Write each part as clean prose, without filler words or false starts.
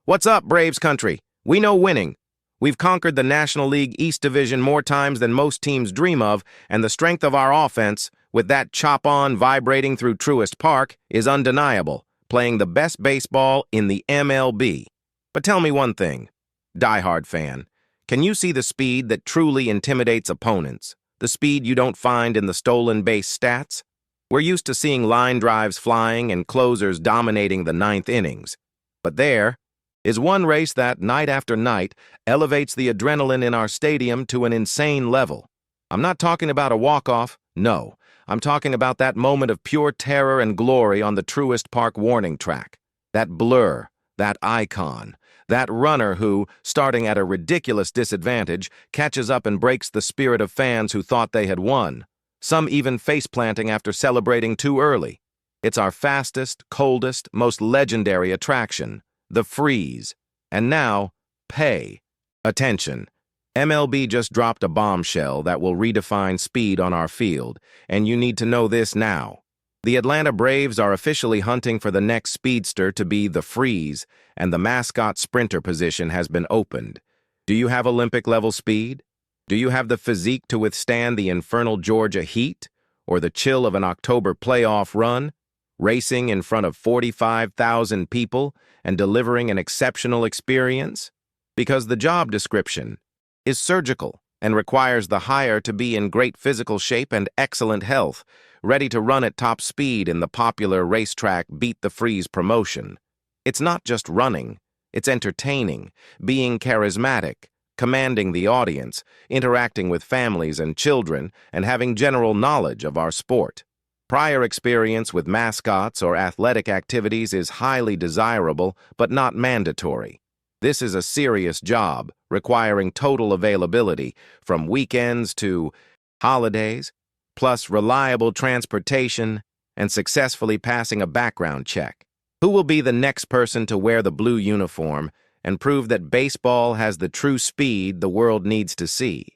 What's up, Braves country? We know winning. We've conquered the National League East Division more times than most teams dream of, and the strength of our offense, with that chop-on vibrating through Truist Park, is undeniable, playing the best baseball in the MLB. But tell me one thing, diehard fan. Can you see the speed that truly intimidates opponents? The speed you don't find in the stolen base stats? We're used to seeing line drives flying and closers dominating the ninth innings. But there is one race that, night after night, elevates the adrenaline in our stadium to an insane level. I'm not talking about a walk-off, no. I'm talking about that moment of pure terror and glory on the Truist Park warning track. That blur, that icon, that runner who, starting at a ridiculous disadvantage, catches up and breaks the spirit of fans who thought they had won. Some even face-planting after celebrating too early. It's our fastest, coldest, most legendary attraction, the freeze. And now, pay attention. MLB just dropped a bombshell that will redefine speed on our field, and you need to know this now. The Atlanta Braves are officially hunting for the next speedster to be the freeze, and the mascot sprinter position has been opened. Do you have Olympic-level speed? Do you have the physique to withstand the infernal Georgia heat or the chill of an October playoff run, racing in front of 45,000 people and delivering an exceptional experience? Because the job description is surgical and requires the hire to be in great physical shape and excellent health, ready to run at top speed in the popular racetrack Beat the Freeze promotion. It's not just running, it's entertaining, being charismatic, commanding the audience, interacting with families and children, and having general knowledge of our sport. Prior experience with mascots or athletic activities is highly desirable, but not mandatory. This is a serious job, requiring total availability, from weekends to holidays, plus reliable transportation and successfully passing a background check. Who will be the next person to wear the blue uniform and prove that baseball has the true speed the world needs to see?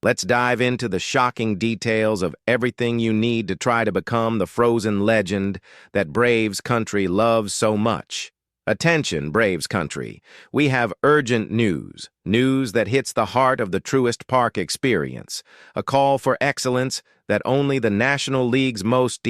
Let's dive into the shocking details of everything you need to try to become the frozen legend that Braves country loves so much. Attention, Braves country. We have urgent news. News that hits the heart of the Truist Park experience. A call for excellence that only the National League's most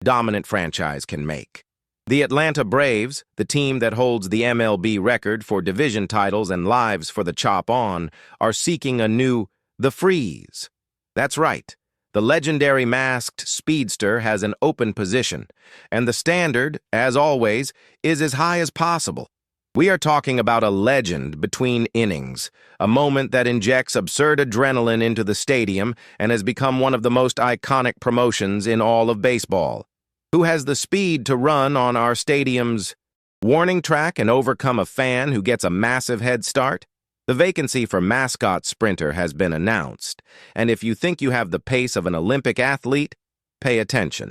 dominant franchise can make. The Atlanta Braves, the team that holds the MLB record for division titles and lives for the chop on, are seeking a new the freeze. That's right. The legendary masked speedster has an open position, and the standard, as always, is as high as possible. We are talking about a legend between innings, a moment that injects absurd adrenaline into the stadium and has become one of the most iconic promotions in all of baseball. Who has the speed to run on our stadium's warning track and overcome a fan who gets a massive head start? The vacancy for mascot sprinter has been announced, and if you think you have the pace of an Olympic athlete, pay attention.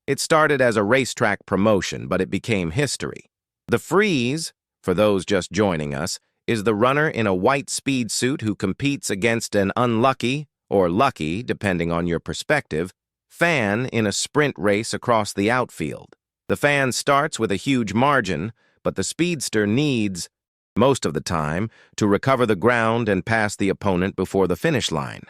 It started as a racetrack promotion, but it became history. The freeze, for those just joining us, is the runner in a white speed suit who competes against an unlucky, or lucky, depending on your perspective, fan in a sprint race across the outfield. The fan starts with a huge margin, but the speedster needs, most of the time, to recover the ground and pass the opponent before the finish line.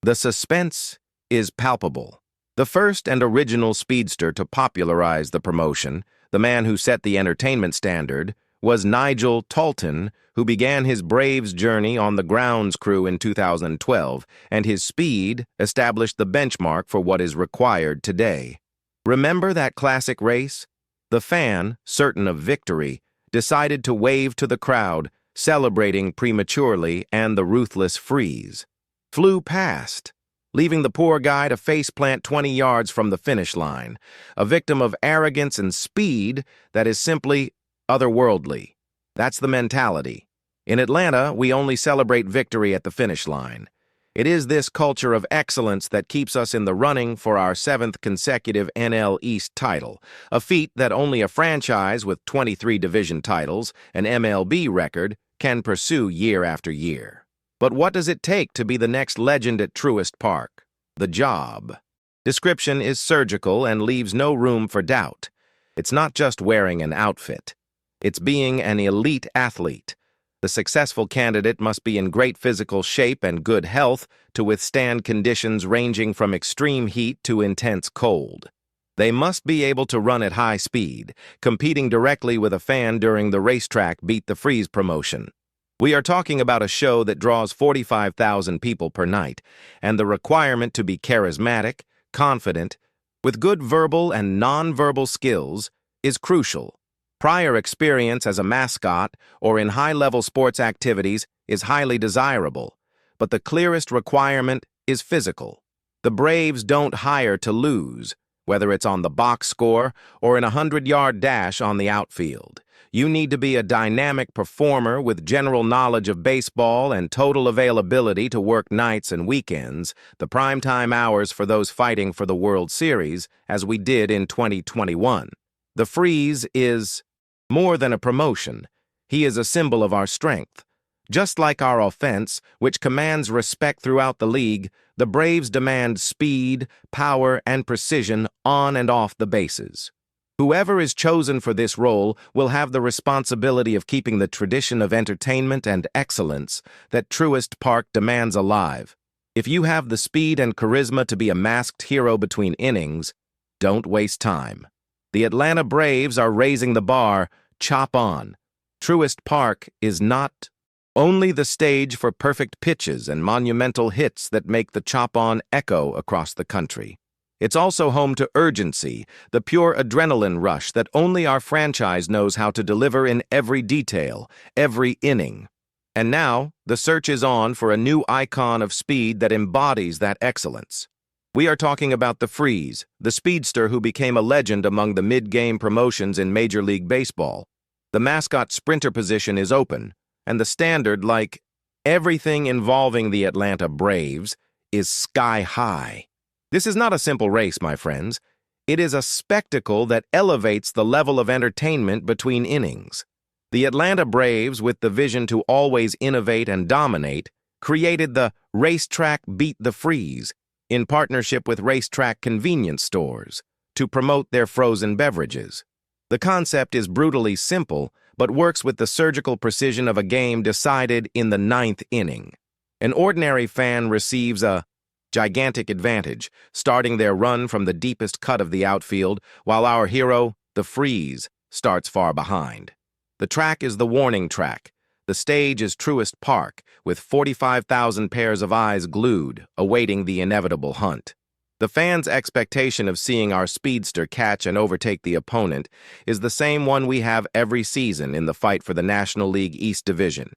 The suspense is palpable. The first and original speedster to popularize the promotion, the man who set the entertainment standard, was Nigel Talton, who began his Braves journey on the grounds crew in 2012, and his speed established the benchmark for what is required today. Remember that classic race? The fan, certain of victory, decided to wave to the crowd, celebrating prematurely, and the ruthless freeze flew past, leaving the poor guy to faceplant 20 yards from the finish line, a victim of arrogance and speed that is simply otherworldly. That's the mentality. In Atlanta, we only celebrate victory at the finish line. It is this culture of excellence that keeps us in the running for our 7th consecutive NL East title, a feat that only a franchise with 23 division titles, an MLB record, can pursue year after year. But what does it take to be the next legend at Truist Park? The job. Description is surgical and leaves no room for doubt. It's not just wearing an outfit. It's being an elite athlete. The successful candidate must be in great physical shape and good health to withstand conditions ranging from extreme heat to intense cold. They must be able to run at high speed, competing directly with a fan during the racetrack Beat the Freeze promotion. We are talking about a show that draws 45,000 people per night, and the requirement to be charismatic, confident, with good verbal and non-verbal skills is crucial. Prior experience as a mascot or in high-level sports activities is highly desirable, but the clearest requirement is physical. The Braves don't hire to lose, whether it's on the box score or in a 100-yard dash on the outfield. You need to be a dynamic performer with general knowledge of baseball and total availability to work nights and weekends, the primetime hours for those fighting for the World Series, as we did in 2021. The Freeze is more than a promotion. He is a symbol of our strength. Just like our offense, which commands respect throughout the league, the Braves demand speed, power, and precision on and off the bases. Whoever is chosen for this role will have the responsibility of keeping the tradition of entertainment and excellence that Truist Park demands alive. If you have the speed and charisma to be a masked hero between innings, don't waste time. The Atlanta Braves are raising the bar. Chop on. Truist Park is not only the stage for perfect pitches and monumental hits that make the chop on echo across the country. It's also home to urgency, the pure adrenaline rush that only our franchise knows how to deliver in every detail, every inning. And now, the search is on for a new icon of speed that embodies that excellence. We are talking about the Freeze, the speedster who became a legend among the mid-game promotions in Major League Baseball. The mascot sprinter position is open, and the standard, like everything involving the Atlanta Braves, is sky high. This is not a simple race, my friends. It is a spectacle that elevates the level of entertainment between innings. The Atlanta Braves, with the vision to always innovate and dominate, created the Racetrack Beat the Freeze in partnership with racetrack convenience stores to promote their frozen beverages. The concept is brutally simple, but works with the surgical precision of a game decided in the 9th inning. An ordinary fan receives a gigantic advantage, starting their run from the deepest cut of the outfield, while our hero, the Freeze, starts far behind. The track is the warning track. The stage is Truist Park, with 45,000 pairs of eyes glued, awaiting the inevitable hunt. The fans' expectation of seeing our speedster catch and overtake the opponent is the same one we have every season in the fight for the National League East Division.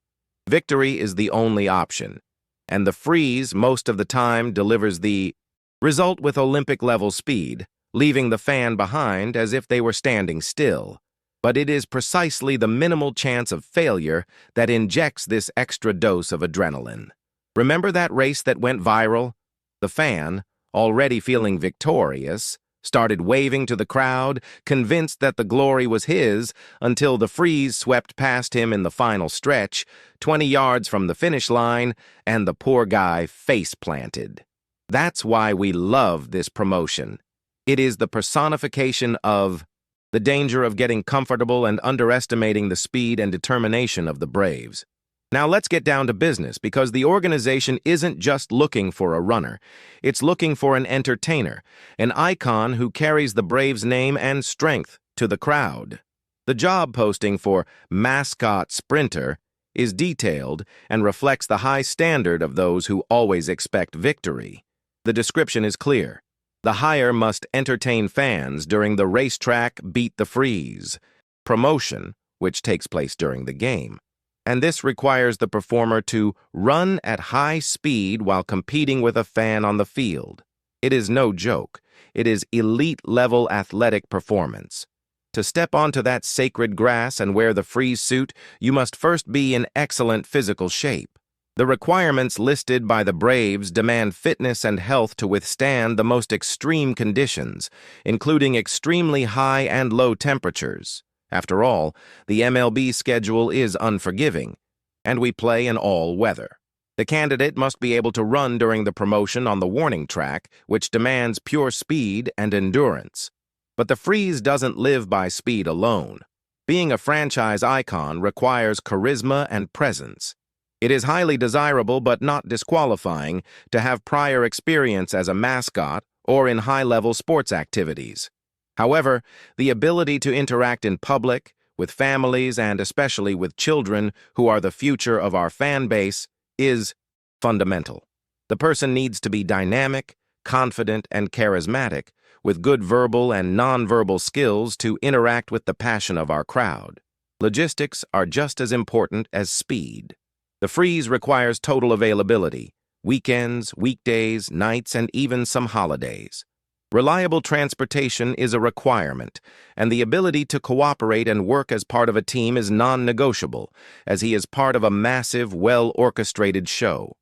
Victory is the only option, and the Freeze most of the time delivers the result with Olympic-level speed, leaving the fan behind as if they were standing still. But it is precisely the minimal chance of failure that injects this extra dose of adrenaline. Remember that race that went viral? The fan, already feeling victorious, started waving to the crowd, convinced that the glory was his, until the Freeze swept past him in the final stretch, 20 yards from the finish line, and the poor guy face-planted. That's why we love this promotion. It is the personification of the danger of getting comfortable and underestimating the speed and determination of the Braves. Now let's get down to business, because the organization isn't just looking for a runner. It's looking for an entertainer, an icon who carries the Braves' name and strength to the crowd. The job posting for mascot sprinter is detailed and reflects the high standard of those who always expect victory. The description is clear. The hire must entertain fans during the Racetrack Beat the Freeze promotion, which takes place during the game. And this requires the performer to run at high speed while competing with a fan on the field. It is no joke. It is elite-level athletic performance. To step onto that sacred grass and wear the Freeze suit, you must first be in excellent physical shape. The requirements listed by the Braves demand fitness and health to withstand the most extreme conditions, including extremely high and low temperatures. After all, the MLB schedule is unforgiving, and we play in all weather. The candidate must be able to run during the promotion on the warning track, which demands pure speed and endurance. But the Freeze doesn't live by speed alone. Being a franchise icon requires charisma and presence. It is highly desirable but not disqualifying to have prior experience as a mascot or in high-level sports activities. However, the ability to interact in public, with families and especially with children who are the future of our fan base is fundamental. The person needs to be dynamic, confident, and charismatic, with good verbal and nonverbal skills to interact with the passion of our crowd. Logistics are just as important as speed. The freeze requires total availability, weekends, weekdays, nights, and even some holidays. Reliable transportation is a requirement, and the ability to cooperate and work as part of a team is non-negotiable, as he is part of a massive, well-orchestrated show.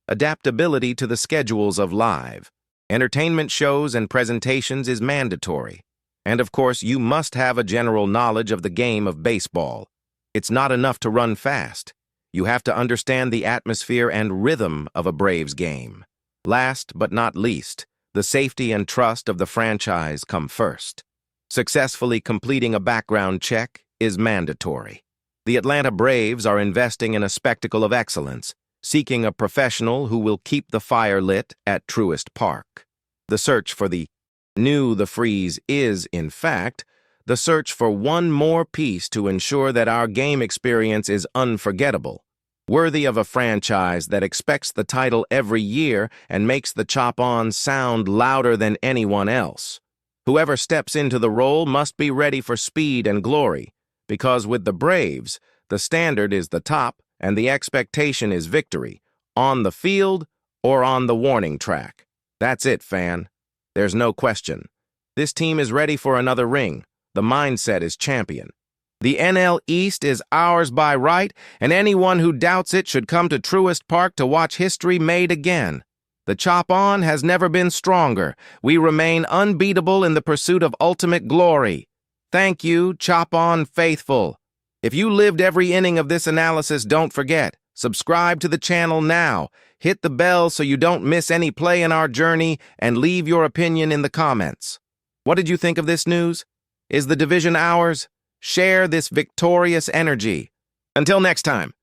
Adaptability to the schedules of live entertainment shows and presentations is mandatory. And of course, you must have a general knowledge of the game of baseball. It's not enough to run fast. You have to understand the atmosphere and rhythm of a Braves game. Last but not least, the safety and trust of the franchise come first. Successfully completing a background check is mandatory. The Atlanta Braves are investing in a spectacle of excellence, seeking a professional who will keep the fire lit at Truist Park. The search for the freeze is, in fact, the search for one more piece to ensure that our game experience is unforgettable, worthy of a franchise that expects the title every year and makes the chop-on sound louder than anyone else. Whoever steps into the role must be ready for speed and glory, because with the Braves, the standard is the top and the expectation is victory, on the field or on the warning track. That's it, fan. There's no question. This team is ready for another ring. The mindset is champion. The NL East is ours by right, and anyone who doubts it should come to Truist Park to watch history made again. The chop-on has never been stronger. We remain unbeatable in the pursuit of ultimate glory. Thank you, chop-on faithful. If you lived every inning of this analysis, don't forget, subscribe to the channel now, hit the bell so you don't miss any play in our journey, and leave your opinion in the comments. What did you think of this news? Is the division ours? Share this victorious energy. Until next time.